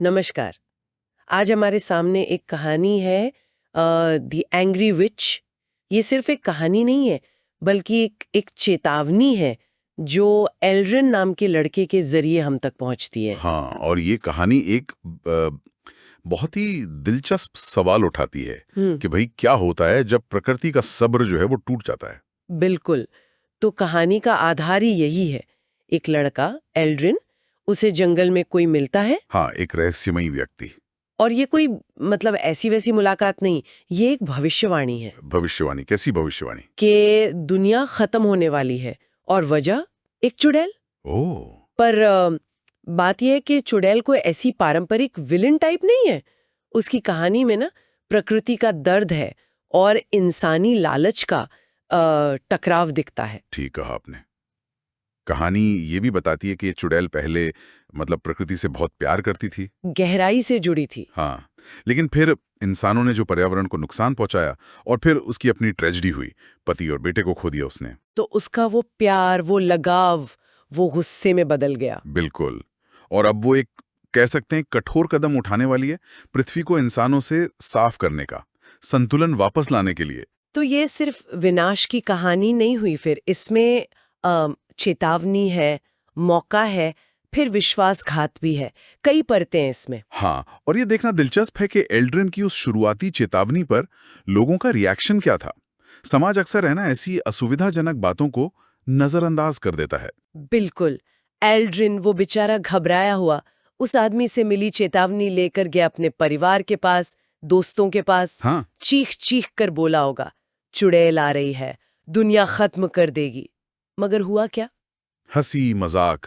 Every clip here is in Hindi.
नमस्कार। आज हमारे सामने एक कहानी है द एंग्री विच। ये सिर्फ एक कहानी नहीं है, बल्कि एक चेतावनी है जो एल्ड्रिन नाम के लड़के के जरिए हम तक पहुंचती है। हाँ, और ये कहानी एक बहुत ही दिलचस्प सवाल उठाती है हम्म। कि भाई क्या होता है जब प्रकृति का सब्र जो है वो टूट जाता है। बिल्कुल। तो कहानी का आधार ही यही है। एक लड़का एल्ड्रिन, उसे जंगल में कोई मिलता है। हाँ, एक रहस्यमयी व्यक्ति। और ये कोई मतलब ऐसी वैसी मुलाकात नहीं, ये एक भविष्यवाणी है भविष्यवाणी? कैसी भविष्यवाणी? कि दुनिया खत्म होने वाली है। और वजह एक चुड़ैल। ओह। पर बात यह है कि चुड़ैल कोई ऐसी पारंपरिक विलन टाइप नहीं है। उसकी कहानी में ना प्रकृति का दर्द है और इंसानी लालच का टकराव दिखता है। ठीक कहा आपने। कहानी ये भी बताती है कि ये चुड़ैल पहले मतलब प्रकृति से बहुत प्यार करती थी। गहराई से जुड़ी थी। हाँ, लेकिन फिर इंसानों ने जो पर्यावरण को नुकसान पहुंचाया और फिर उसकी अपनी ट्रेजेडी हुई। पति और बेटे को खो दिया उसने। तो उसका वो प्यार, वो लगाव, वो गुस्से में बदल गया। बिल्कुल। और अब वो एक कह सकते हैं कठोर कदम उठाने वाली है पृथ्वी को इंसानों से साफ करने का, संतुलन वापस लाने के लिए। तो ये सिर्फ विनाश की कहानी नहीं हुई, फिर इसमें चेतावनी है, मौका है, फिर विश्वासघात भी है। कई परतें हैं इसमें। हाँ, और ये देखना दिलचस्प है कि एल्ड्रिन की उस शुरुआती चेतावनी पर लोगों का रिएक्शन क्या था। समाज अक्सर है ना ऐसी असुविधाजनक बातों को नजरअंदाज कर देता है। बिल्कुल। एल्ड्रिन, वो बेचारा घबराया हुआ, उस आदमी से मिली चेतावनी लेकर गया अपने परिवार के पास, दोस्तों के पास। हाँ। चीख चीख कर बोला होगा, चुड़ैल आ रही है, दुनिया खत्म कर देगी। मगर हुआ क्या? हंसी मजाक,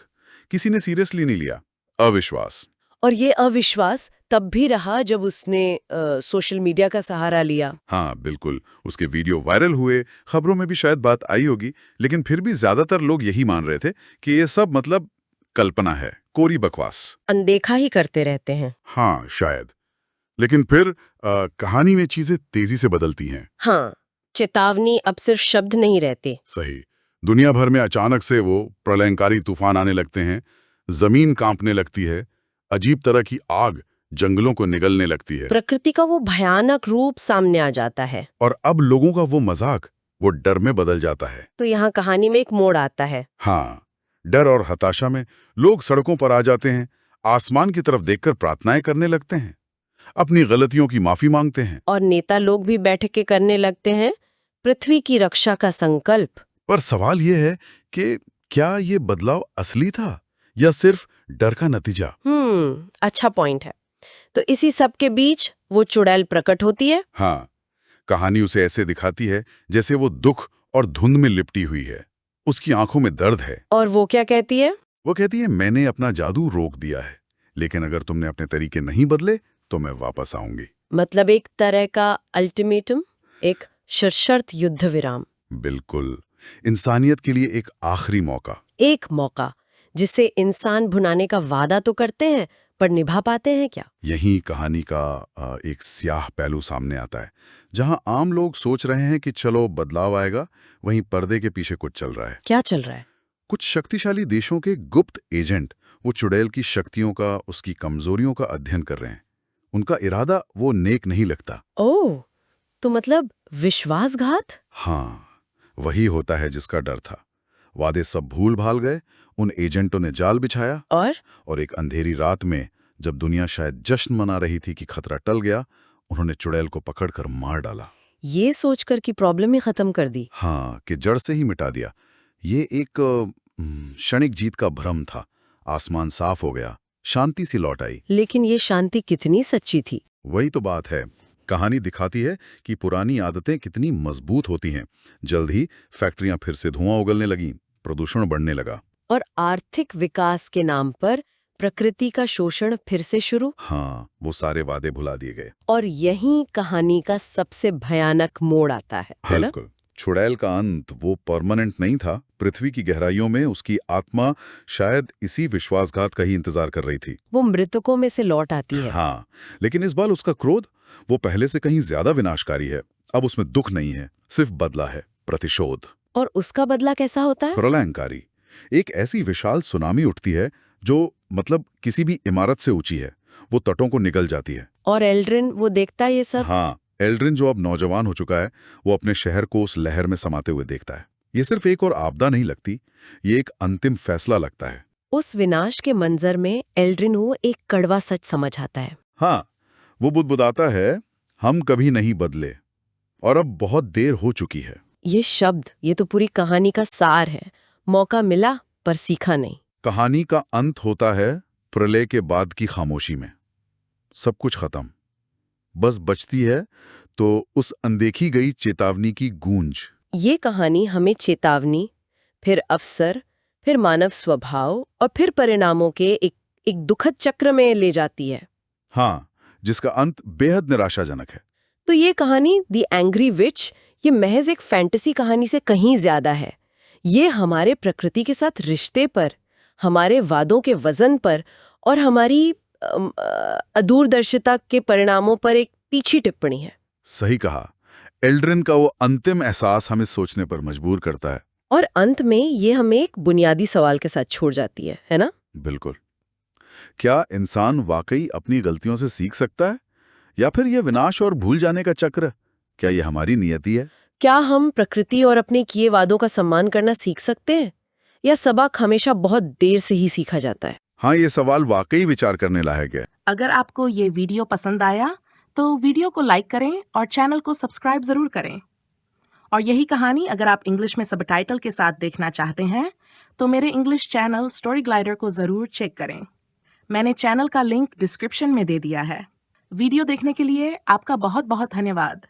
किसी ने सीरियसली नहीं लिया। अविश्वास। और ये अविश्वास तब भी रहा जब उसने सोशल मीडिया का सहारा लिया। हाँ बिल्कुल, उसके वीडियो वायरल हुए, खबरों में भी शायद बात आई होगी, लेकिन फिर भी ज्यादातर लोग यही मान रहे थे कि ये सब मतलब कल्पना है, कोरी बकवास। अनदेखा ही करते रहते हैं। हाँ शायद। लेकिन फिर कहानी में चीजें तेजी से बदलती हैं। हाँ, चेतावनी अब सिर्फ शब्द नहीं रहते। सही। दुनिया भर में अचानक से वो प्रलयंकारी तूफान आने लगते हैं, जमीन कांपने लगती है, अजीब तरह की आग जंगलों को निगलने लगती है। प्रकृति का वो भयानक रूप सामने आ जाता है। और अब लोगों का वो मजाक वो डर में बदल जाता है। तो यहाँ कहानी में एक मोड़ आता है। हाँ, डर और हताशा में लोग सड़कों पर आ जाते हैं, आसमान की तरफ देखकर प्रार्थनाएं करने लगते हैं, अपनी गलतियों की माफी मांगते हैं। और नेता लोग भी बैठ के करने लगते हैं पृथ्वी की रक्षा का संकल्प। पर सवाल ये है कि क्या ये बदलाव असली था या सिर्फ डर का नतीजा? अच्छा पॉइंट है। तो इसी सब के बीच वो चुड़ैल प्रकट होती है। हाँ, कहानी उसे ऐसे दिखाती है जैसे वो दुख और धुंध में लिपटी हुई है। उसकी आंखों में दर्द है। और वो क्या कहती है? वो कहती है, मैंने अपना जादू रोक दिया है, लेकिन अगर तुमने अपने तरीके नहीं बदले तो मैं वापस आऊंगी। मतलब एक तरह का अल्टीमेटम, एक सशर्त युद्ध विराम। बिल्कुल, इंसानियत के लिए एक आखिरी मौका। एक मौका जिसे इंसान भुनाने का वादा तो करते हैं, पर निभा पाते हैं क्या? यही कहानी का एक स्याह पहलू सामने आता है। जहां आम लोग सोच रहे हैं कि चलो बदलाव आएगा, वहीं पर्दे के पीछे कुछ चल रहा है। क्या चल रहा है? कुछ शक्तिशाली देशों के गुप्त एजेंट वो चुड़ैल की शक्तियों का, उसकी कमजोरियों का अध्ययन कर रहे हैं। उनका इरादा वो नेक नहीं लगता। ओह, तो मतलब विश्वासघात? हाँ, वही होता है जिसका डर था। वादे सब भूल भाल गए, उन एजेंटों ने जाल बिछाया और एक अंधेरी रात में, जब दुनिया शायद जश्न मना रही थी कि खतरा टल गया, उन्होंने चुड़ैल को पकड़कर मार डाला। ये सोचकर कि प्रॉब्लम ही खत्म कर दी। हाँ, कि जड़ से ही मिटा दिया। ये एक क्षणिक जीत का भ्रम था। आसमान साफ हो गया, शांति सी लौट आई। लेकिन ये शांति कितनी सच्ची थी? वही तो बात है। कहानी दिखाती है कि पुरानी आदतें कितनी मजबूत होती हैं। जल्द ही फैक्ट्रियां फिर से धुआं उगलने लगीं, प्रदूषण बढ़ने लगा। और आर्थिक विकास के नाम पर प्रकृति का शोषण फिर से शुरू। हाँ, वो सारे वादे भुला दिए गए। और यही कहानी का सबसे भयानक मोड़ आता है ना? बिल्कुल। चुड़ैल का अंत वो परमानेंट नहीं था। पृथ्वी की गहराइयों में उसकी आत्मा शायद इसी विश्वासघात का ही इंतजार कर रही थी। वो मृतकों में से लौट आती है। हाँ, लेकिन इस बार उसका क्रोध वो पहले से कहीं ज्यादा विनाशकारी है। अब उसमें दुख नहीं है, सिर्फ बदला है, प्रतिशोध। और उसका बदला कैसा होता है? प्रलयंकारी। एक ऐसी विशाल सुनामी उठती है जो मतलब किसी भी इमारत से ऊंची है वो तटों को निगल जाती है। और एल्ड्रिन वो देखता है ये सब? हाँ, एल्ड्रिन जो अब नौजवान हो चुका है, वो अपने शहर को उस लहर में समाते हुए देखता है। ये सिर्फ एक और आपदा नहीं लगती, ये एक अंतिम फैसला लगता है। उस विनाश के मंजर में एल्ड्रिन वो एक कड़वा सच समझ आता है। हाँ, वो बुदबुदाता है, हम कभी नहीं बदले और अब बहुत देर हो चुकी है। ये शब्द, ये तो पूरी कहानी का सार है। मौका मिला पर सीखा नहीं। कहानी का अंत होता है प्रलय के बाद की खामोशी में। सब कुछ खत्म, बस बचती है तो उस अनदेखी गई चेतावनी की गूंज। ये कहानी हमें चेतावनी, फिर अवसर, फिर मानव स्वभाव और फिर परिणामों के एक दुखद चक्र में ले जाती है। हाँ, जिसका अंत बेहद निराशाजनक है। तो ये कहानी द एंग्री विच, ये महज एक फैंटेसी कहानी से कहीं ज्यादा है। ये हमारे प्रकृति के साथ रिश्ते पर, हमारे वादों के वजन पर और हमारी अदूरदर्शिता के परिणामों पर एक तीखी टिप्पणी है। सही कहा। एल्ड्रिन का वो अंतिम एहसास हमें सोचने पर मजबूर करता है। और अंत में ये हमें एक बुनियादी सवाल के साथ छोड़ जाती है ना? बिल्कुल। क्या इंसान वाकई अपनी गलतियों से सीख सकता है, या फिर यह विनाश और भूल जाने का चक्र, क्या ये हमारी नियति है? क्या हम प्रकृति और अपने किए वादों का सम्मान करना सीख सकते हैं, या सबक हमेशा बहुत देर से ही सीखा जाता है? हाँ, ये सवाल वाकई विचार करने लायक है। अगर आपको ये वीडियो पसंद आया तो वीडियो को लाइक करें और चैनल को सब्सक्राइब जरूर करें। और यही कहानी अगर आप इंग्लिश में सबटाइटल के साथ देखना चाहते हैं तो मेरे इंग्लिश चैनल स्टोरी ग्लाइडर को जरूर चेक करें। मैंने चैनल का लिंक डिस्क्रिप्शन में दे दिया है। वीडियो देखने के लिए आपका बहुत बहुत धन्यवाद।